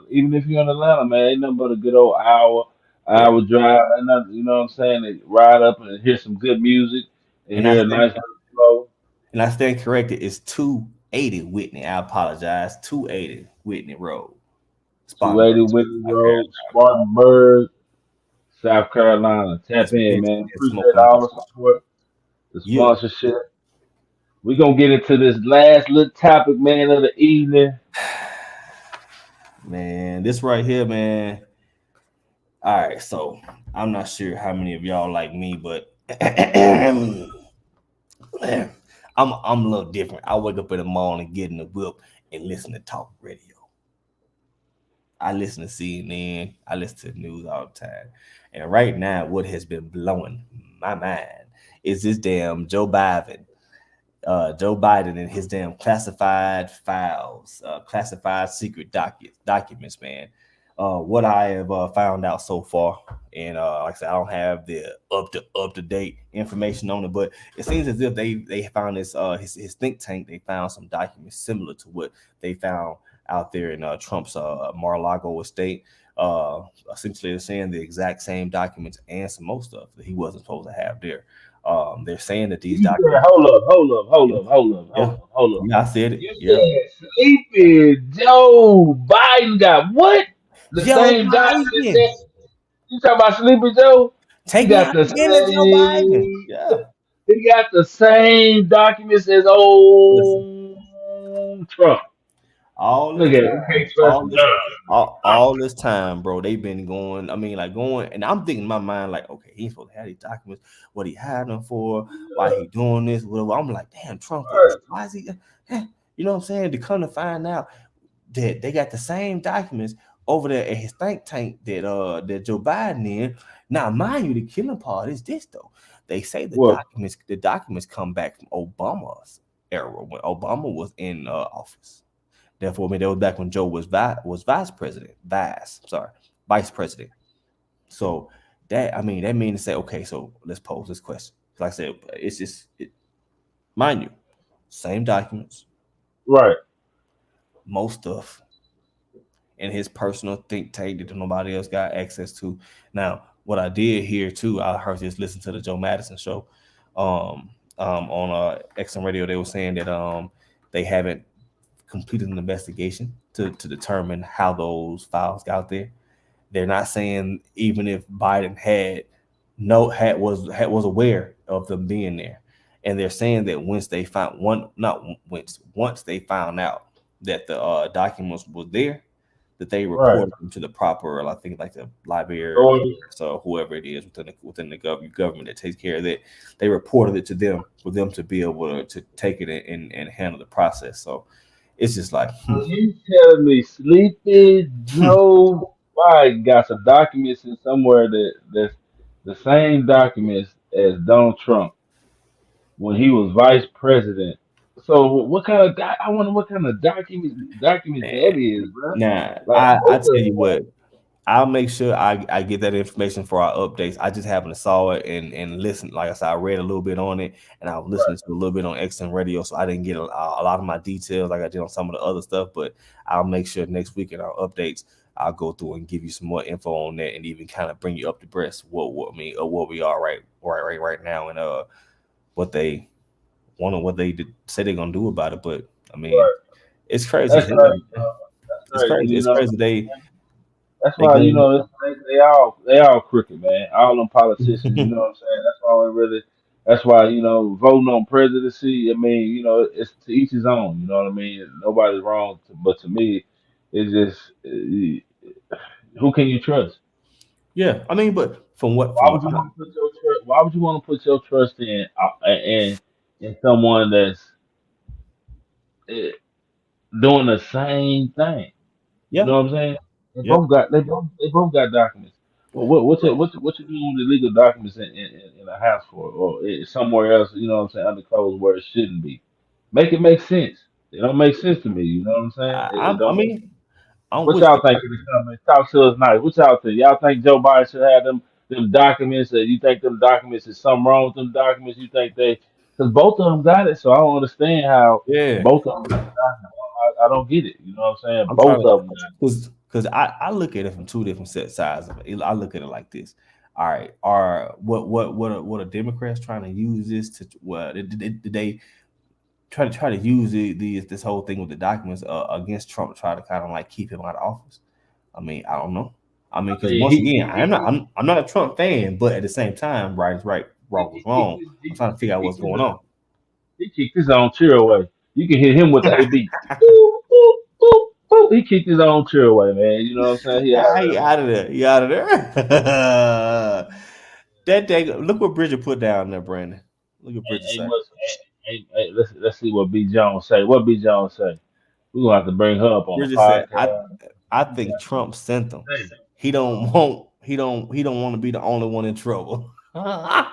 even if you're in Atlanta, man, ain't nothing but a good old Yeah. hour drive. Ain't nothing, you know what I'm saying? To ride up and hear some good music and And I hear a stand nice little flow. and I stand corrected. It's 280 Whitney. I apologize. 280 Whitney Road. Spartanburg, 280 Whitney South Carolina. Road, Spartanburg, South Carolina. Tap It's in, Mist man. and Smoke Appreciate all Lounge. the support, the Yeah. sponsorship. We're gonna get into this last little topic, man, of the evening. Man, this right here, man. All right, so I'm not sure how many of y'all like me, but I'm a little different. I wake up in the morning, get in the whip, and listen to talk radio. I listen to CNN. I listen to the news all the time. And right now, what has been blowing my mind is this damn Joe Biden and his damn classified files, classified secret documents, man. What I have found out so far, and like I said, I don't have the up to date information on it, but it seems as if they found this his think tank. They found some documents similar to what they found out there in Trump's Mar-a-Lago estate. Essentially, they're saying the exact same documents and some more stuff that he wasn't supposed to have there. They're saying that these You said, documents. Yeah, yeah, hold up. yeah. I said it. You Yeah. said Sleepy Joe Biden got what? The Joe same document Biden. that you talking about Sleepy Joe? He Take me got out the again to Joe Biden. same. Yeah. He got the same documents as Listen, old Trump. all Look this at it. We time, can't trust him. all this time, bro, they've been going. I mean, like going, and I'm thinking in my mind, like, okay, he's supposed to have these documents. What he had them for? Why he doing this? Whatever. I'm like, damn, Trump. Why is he? You know what I'm saying? To come to find out that they got the same documents over there at his think tank that Joe Biden in. Now, mind you, the killing part is this though. They say What? the documents come back from Obama's era when Obama was in office. Therefore, I mean, that was back when Joe was vice president. So that I mean, that means to say, okay, so let's pose this question. Like I said, it's just mind you, same documents, Right. most stuff in his personal think tank that nobody else got access to. Now, what I did hear too, I heard just listen to the Joe Madison show on XM Radio. They were saying that they haven't completed an investigation to determine how those files got there. They're not saying even if Biden was aware of them being there, and they're saying that once they found out that the documents was there, that they Right. reported them to the proper, I think like the library, Oh, so whoever it is within the government that takes care of that, they reported it to them for them to be able to take it and handle the process. So it's just like, are you telling me Sleepy Joe Biden got some documents in somewhere that's the same documents as Donald Trump when he was vice president? So what kind of I wonder what kind of documents that man. is, bro. Nah, Like I both tell of you them. what, I'll make sure I get that information for our updates. I just happened to saw it and listen. Like I said, I read a little bit on it, and I was listening to a little bit on XM Radio, so I didn't get a lot of my details like I did on some of the other stuff. But I'll make sure next week in our updates, I'll go through and give you some more info on that, and even kind of bring you up to breast what I mean, what we are right now, and what they what they say they're gonna do about it. But I mean, Right. it's crazy as That's hell. crazy. That's It's crazy. crazy. You It's know. crazy. That's They why going. they all crooked, man. All them politicians, you know what I'm saying. That's why we really. That's why voting on presidency. I mean, it's to each his own. You know what I mean. Nobody's wrong, but to me, it's just who can you trust? Yeah, I mean, but from what Why from would what you I want to put your trust? Why would you want to put your trust in someone that's eh, doing the same thing? You yeah, know what I'm saying? yep. They both got documents. Well, what you doing with illegal documents in a house for, or somewhere else? You know what I'm saying? Under clothes where it shouldn't be. Make it make sense. It don't make sense to me. You know what I'm saying? It I don't make mean, I'm What with y'all you. think in the comments? Talk to us nice. What y'all think? Y'all think Joe Biden should have them documents? You think them documents is something wrong with them documents? You think because both of them got it, so I don't understand how Yeah, both of them got the documents. I don't get it. You know what I'm saying? I'm trying Both to of them got it. because I look at it from two different sides of it. I look at it like this. All right, are what are Democrats trying to use this to? What did they try to use this whole thing with the documents against Trump to try to kind of like keep him out of office? I mean, I don't know. I mean, I because mean, once again, I'm not a Trump fan, but at the same time, right is right, he, wrong is he, wrong. I'm trying to figure out he, what's going on. he kicked his own chair away. You can hit him with the AB. Boop, boop, boop, boop. He kicked his own chair away, man. You know what I'm saying? He out of He there. out of there. He out of there. That day, look what Bridget put down there, Brandon. Look at Bridget Ain't say. much. Let's see what B Jones say. What B Jones say? We gonna have to bring her up on the Bridget said, podcast. I think Trump sent them. Hey, He don't want to be the only one in trouble. oh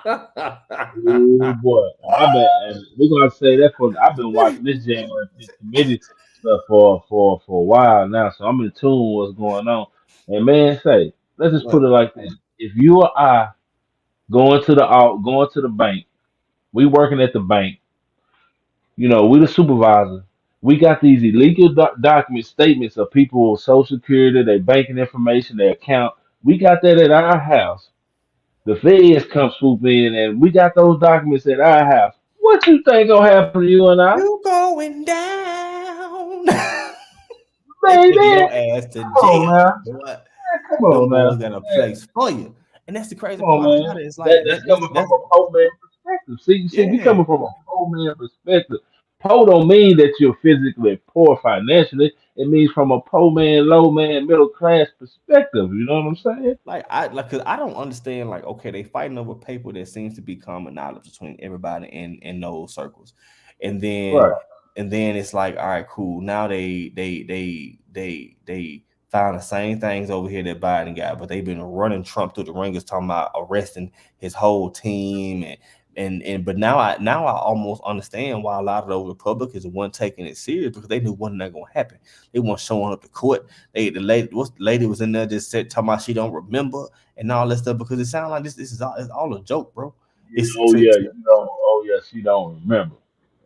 boy, I bet and we gonna say that for. I've been watching this January 5th committee stuff for a while now, so I'm in tune with what's going on. And man, say, let's just put What? it like this: if you or I going to the bank, we working at the bank, we the supervisor. We got these illegal document statements of people's social security, their banking information, their account. We got that at our house. The feds come swoop in, and we got those documents at our house. What you think gonna happen to you and I, You going down? They taking baby? your ass to Come on jail, now, boy. come Them on boys now. got a place for you, and that's the crazy Come on, part man. about it. It's like That's coming from that's a poor man perspective. See, we yeah. coming from a poor man perspective. Poor don't mean that you're physically poor financially. It means from a poor man, low man, middle class perspective. You know what I'm saying? Cause I don't understand. Like, okay, they fighting over paper that seems to be common knowledge between everybody in those circles, and then Right. it's like, all right, cool. Now they found the same things over here that Biden got, but they've been running Trump through the ringers, talking about arresting his whole team and but now I almost understand why a lot of those Republicans weren't taking it serious because they knew wasn't gonna happen. They weren't showing up to court. The lady was in there just said talking about she don't remember and all that stuff because it sounds like this is all it's all a joke, bro. It's Oh yeah, you know. Oh yeah, she don't remember.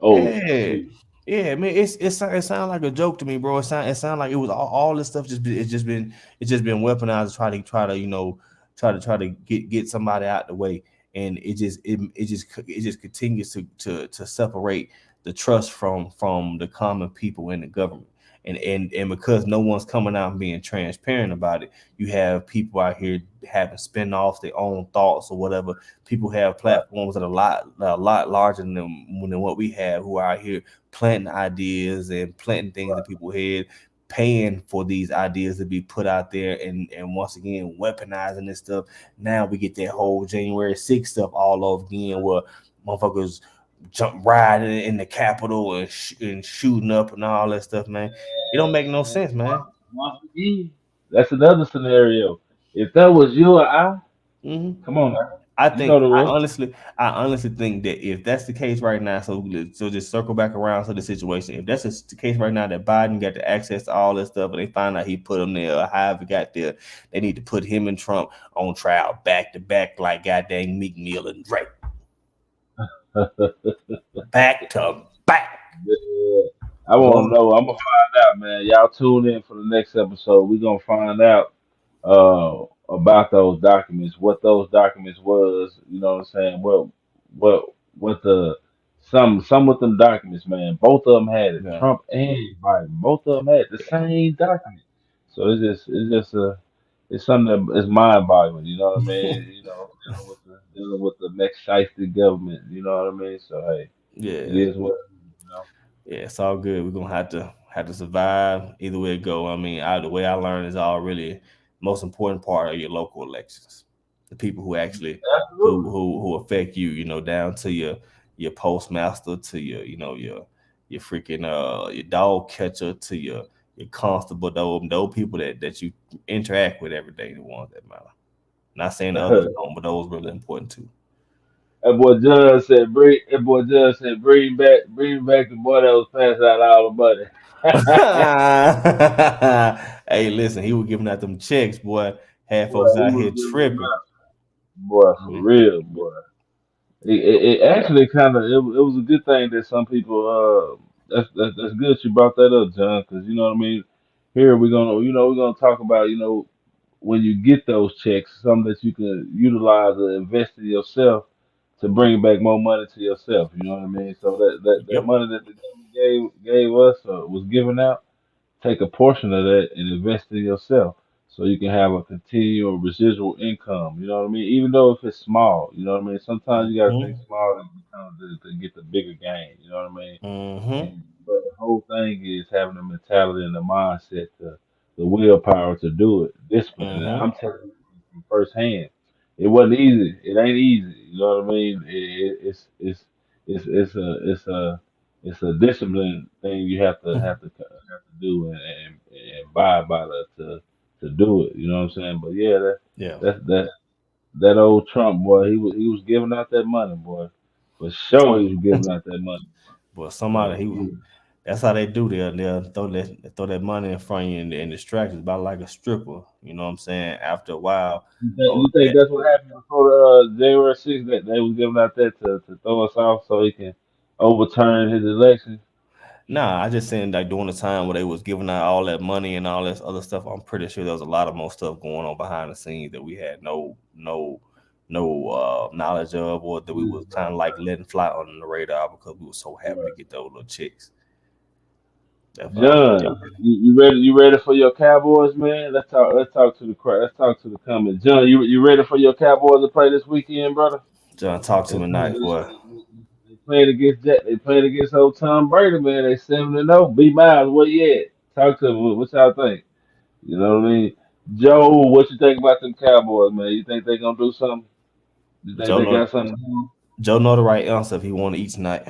Oh yeah, yeah, she. yeah, man. It sound like a joke to me, bro. It sound like it was all this stuff. It's just been weaponized to try to try to get somebody out the way, and it just continues to separate the trust from the common people in the government. And because no one's coming out and being transparent about it, you have people out here having spin-offs, their own thoughts or whatever. People have Right. platforms that are a lot larger than what we have, who are out here planting ideas and planting things in people's head, paying for these ideas to be put out there, and once again weaponizing this stuff. Now we get that whole January 6th stuff all over again, where motherfuckers jump riding in the Capitol and shooting up and all that stuff, man. It don't make no And sense, man. once again, that's another scenario. If that was you or I, hmm come on now, I you know think the rest. I honestly think that if that's the case right now, so just circle back around to the situation. If that's the case right now that Biden got the access to all this stuff, and they find out he put him there, or however he got there, they need to put him and Trump on trial back to back like goddamn Meek Mill and Drake, back to back. Yeah. I want to Go. know. I'm gonna find out, man. Y'all tune in for the next episode. We're gonna find out about those documents, what those documents was. You know what I'm saying? What the some of them documents, man. Both of them had it. Yeah. Trump and Biden. Both of them had the same document. So it's just it's something that is mind boggling. You know what I mean? Dealing with the next shiesty government. You know what I mean? So hey, it Yeah. is what it is. Yeah, it's all good. We're gonna have to survive either way it go. I mean, the way I learned is all really most important part of your local elections. The people who actually Absolutely. who affect you, down to your postmaster, to your freaking your dog catcher, to your constable, those people that you interact with every day, the ones that matter. Not saying the others don't, but those really important too. That boy Judge said, bring back the boy that was passing out all the money. Hey, listen, he was giving out them checks, boy. Had Boy, folks he out was here giving them tripping. out. Boy, for Man. real, boy. It actually kind of it was a good thing that some people that's good you brought that up, John, because you know what I mean. Here we're gonna talk about when you get those checks, something that you can utilize or invest in yourself to bring back more money to yourself. You know what I mean? So that Yep. money that the government gave us was given out, take a portion of that and invest in yourself so you can have a continual residual income. You know what I mean? Even though if it's small, you know what I mean? Sometimes you gotta think Mm-hmm. small to get the bigger gain. You know what I mean? Mm-hmm. But the whole thing is having the mentality and the mindset the willpower to do it, discipline. And Mm-hmm. I'm telling you from firsthand, it wasn't easy. It ain't easy. You know what I mean? It's a discipline thing you have to do and abide by that to do it. You know what I'm saying? But yeah, Yeah. that that old Trump boy, he was giving out that money, boy. For sure, he was giving out that money. But Boy, somebody for real. That's how they do. They'll throw that money in front of you and distract you about like a stripper. You know what I'm saying? After a while, oh, You think that, that's what happened before the January 6th that they was giving out that to throw us off so he can overturn his election? nah, I just saying like during the time where they was giving out all that money and all this other stuff. I'm pretty sure there was a lot of more stuff going on behind the scenes that we had no knowledge of, or that we Yeah, was kind of like letting fly under the radar because we were so happy to right. get those little chicks. That's what I'm John, you ready? You ready for your Cowboys, man? Let's talk. Let's talk to the crowd. Let's talk to the comments. John, you ready for your Cowboys to play this weekend, brother? John. Talk to They me play, tonight, boy. they playing against They playing against old Tom Brady, man. They 7-0. B Miles, where you at? Talk to me. What y'all think? You know what I mean? Joe, what you think about them Cowboys, man? You think they gonna do something? You think Joe they know got something to do? Joe know the right answer if he want to eat tonight.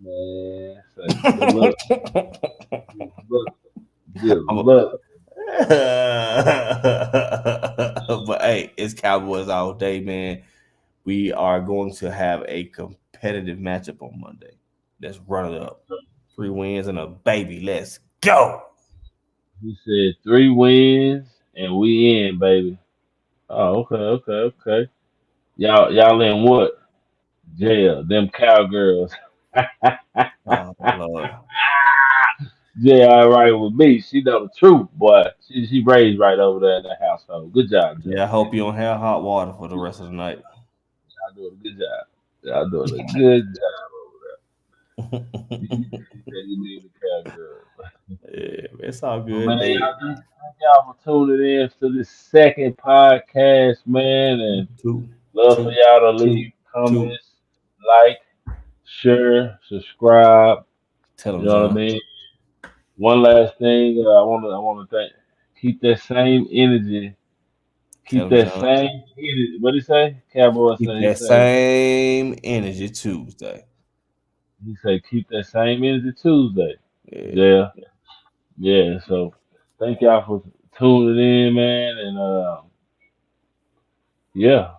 Man, say good luck. Good luck. Good I'm a, luck. but hey, it's Cowboys all day, man. We are going to have a competitive matchup on Monday. Let's run it up. 3 wins and a baby. Let's go. He said 3 wins and we in, baby. Oh, okay, okay, okay. Y'all in what? Jail. Them cowgirls. Oh Lord. Jail all right with me. She know the truth, boy. She raised right over there in that household. Good job, Joe. Yeah, I hope you don't have hot water for the rest of the night. Y'all doing a good job. Y'all doing a good job over there. You said you need the cowgirls. Yeah, it's all Well, good. man, They thank y'all for tuning in to this second podcast, man. And two, love for two, y'all to two, leave two. comments, like, share, subscribe. Tell You them, know what I John. mean? One last thing, I want to thank. Keep that same energy. Tell Keep them, that John. same energy. What he say? Cowboy Keep say he that say same energy Tuesday. he say keep that same energy Tuesday. Yeah. Yeah, yeah. So thank y'all for tuning in, man. And yeah,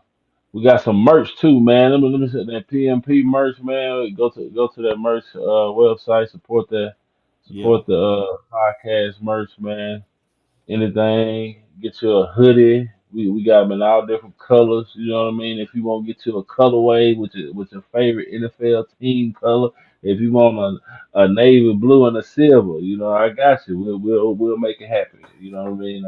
we got some merch too, man. Let me say that PMP merch, man. Go to that merch website. Yeah. Support the podcast merch, man. Anything, get you a hoodie. We got them in all different colors. You know what I mean. If you want to get you a colorway with your favorite NFL team color, if you want a navy blue and a silver, you know I got you. We'll make it happen. You know what I mean.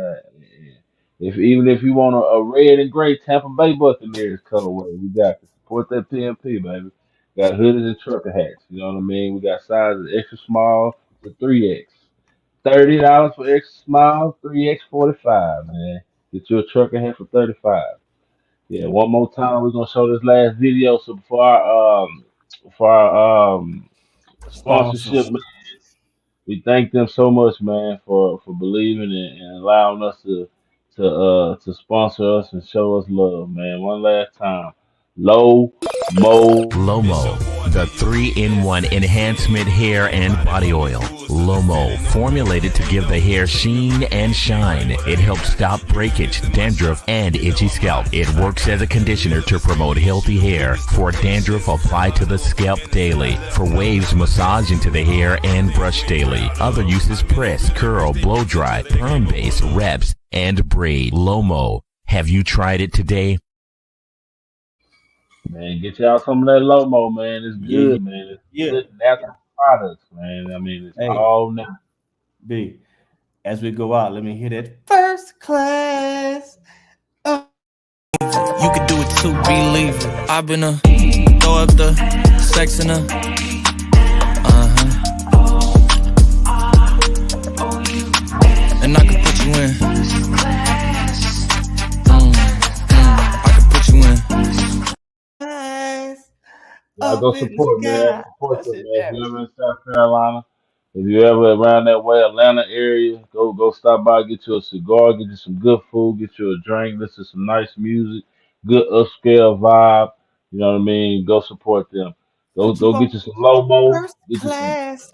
If even if you want a red and gray Tampa Bay Buccaneers colorway, we got to support that PMP, baby. Got hoodies and trucker hats. You know what I mean. We got sizes extra small to 3X. $30 for extra small, 3X 45, man. Get you a trucker hat for 35. Yeah, Yep. one more time, we're gonna show this last video. So before our sponsorship, Sponsors. man, we thank them so much, man, for believing and allowing us to sponsor us and show us love, man. One last time, low mo. Lomo, the 3-in-1 enhancement hair and body oil. Lomo, formulated to give the hair sheen and shine. It helps stop breakage, dandruff, and itchy scalp. It works as a conditioner to promote healthy hair. For dandruff, apply to the scalp daily. For waves, massage into the hair and brush daily. Other uses: press, curl, blow dry, perm base, reps, and braid. Lomo. Have you tried it today? Man, get y'all some of that Lomo, man. It's Yeah, yeah, good, man. It's yeah. good natural products, man. I mean, it's Hey, all natural. B. As we go out, let me hear that first class. Oh. You could do it too, believe it. I've been a throw up the sex in a and I can put you in. I can put you in. Class Y'all up go in the support, man. sky. Support That them, shit man. If damn. you're ever in South Carolina, if you're ever around that way, Atlanta area, go stop by, get you a cigar, get you some good food, get you a drink, listen to some nice music, good upscale vibe. You know what I mean? Go support them. Go Put you go on get you some Lomo. first Get you some. class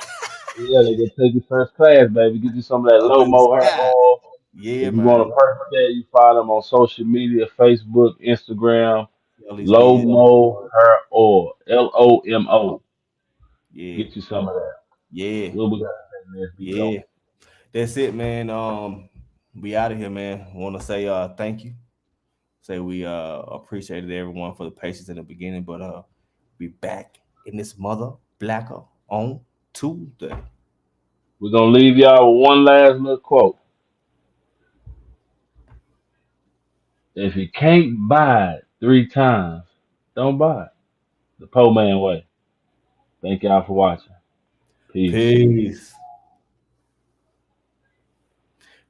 Yeah, they gonna take you first class, baby. Get you some of that up in the Lomo hair sky. oil. Yeah, If you want man. to purchase that, you follow them on social media, Facebook, Instagram, Tell these B. Lomo Hair Oil, Lomo. Yeah. Get you some of that. Yeah, What we got to say, man? We go. yeah. That's it, man. We out of here, man. Want to say thank you. Say we appreciated everyone for the patience in the beginning, but we back in this mother blacker on Tuesday. We're gonna leave y'all with one last little quote. If you can't buy it 3 times, don't buy it. The poor man way. Thank y'all for watching. Peace. Peace.